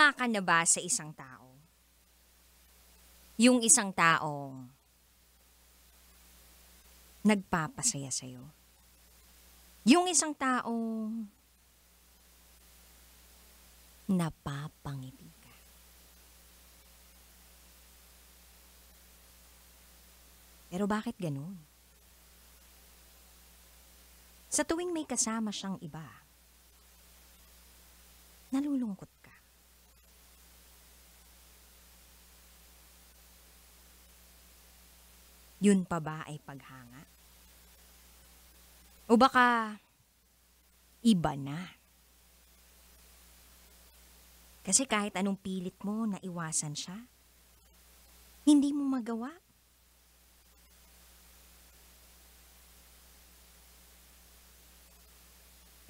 Handa ka na ba sa isang tao? Yung isang taong nagpapasaya sa'yo. Yung isang taong napapangiti ka. Pero bakit ganun? Sa tuwing may kasama siyang iba, nalulungkot ka. Yun pa ba ay paghanga? O baka iba na? Kasi kahit anong pilit mo na iwasan siya, hindi mo magawa.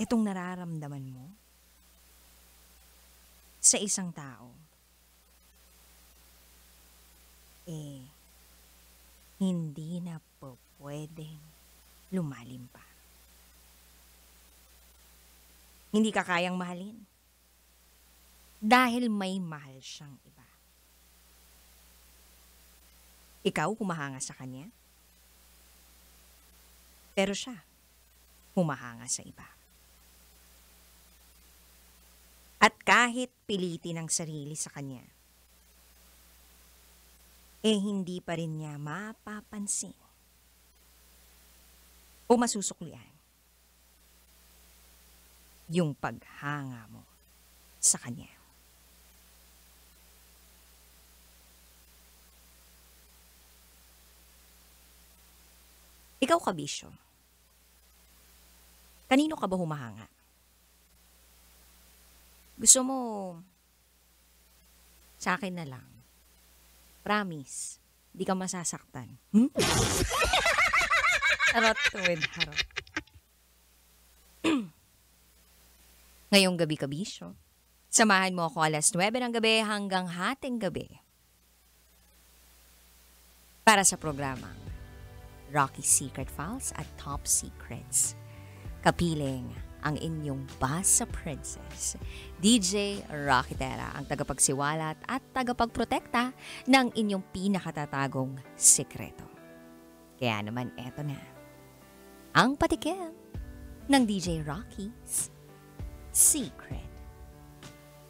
Itong nararamdaman mo sa isang tao, hindi na po pwedeng lumalim pa. Hindi ka kayang mahalin dahil may mahal siyang iba. Ikaw humahanga sa kanya, pero siya humahanga sa iba. At kahit pilitin ang sarili sa kanya, hindi pa rin niya mapapansin o masusuklian yung paghanga mo sa kanya. Ikaw, kabisyo, kanino ka ba humahanga? Gusto mo sa akin na lang. Promise, di ka masasaktan. Harot with harot. Ngayong gabi, kabisyo, samahan mo ako 9:00 ng gabi hanggang hating gabi para sa programang Rocky Secret Files at Top Secrets. Kapiling ang inyong Basa Princess, DJ Rocky Terra, ang tagapagsiwalat at tagapagprotekta ng inyong pinakatatagong sekreto. Kaya naman eto na, ang patikim ng DJ Rocky's Secret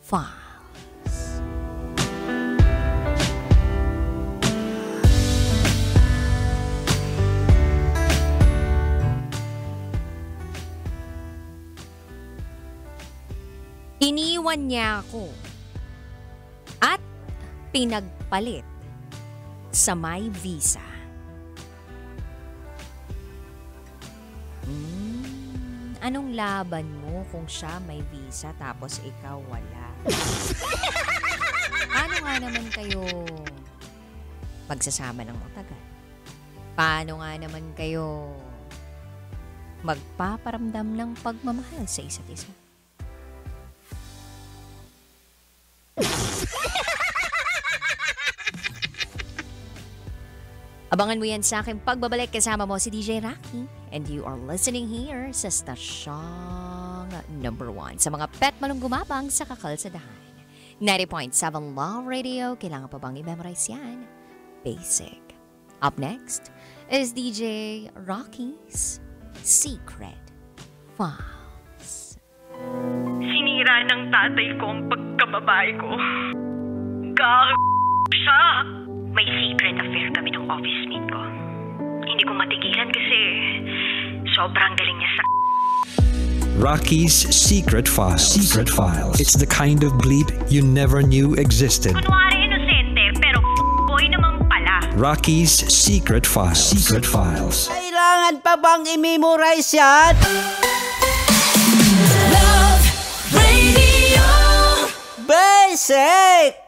Files. Iniwan niya ako at pinagpalit sa may visa. Anong laban mo kung siya may visa tapos ikaw wala? Paano nga naman kayo magsasama ng matagal? Paano nga naman kayo magpaparamdam ng pagmamahal sa isa't isa? Abangan mo yan sa aking pagbabalik, kasama mo si DJ Rocky. And you are listening here sa stasyong number 1 sa mga pet malong gumabang sa kakalsadahan. 90.7 Love Radio. Kailangan pa bang i-memorize yan? Basic. Up next is DJ Rocky's Secret Files. Sinira ng tatay ko ang pagkababae ko. Siya. May secret affair kami ng office mate ko. Hindi ko matigilan kasi sobrang galing niya sa... Rocky's Secret Files. Secret Files. It's the kind of bleep you never knew existed. Kunwari inosente, pero boy naman pala. Rocky's Secret Files. Secret Files. Kailangan pa bang i-memorize yan? Love Radio Basic!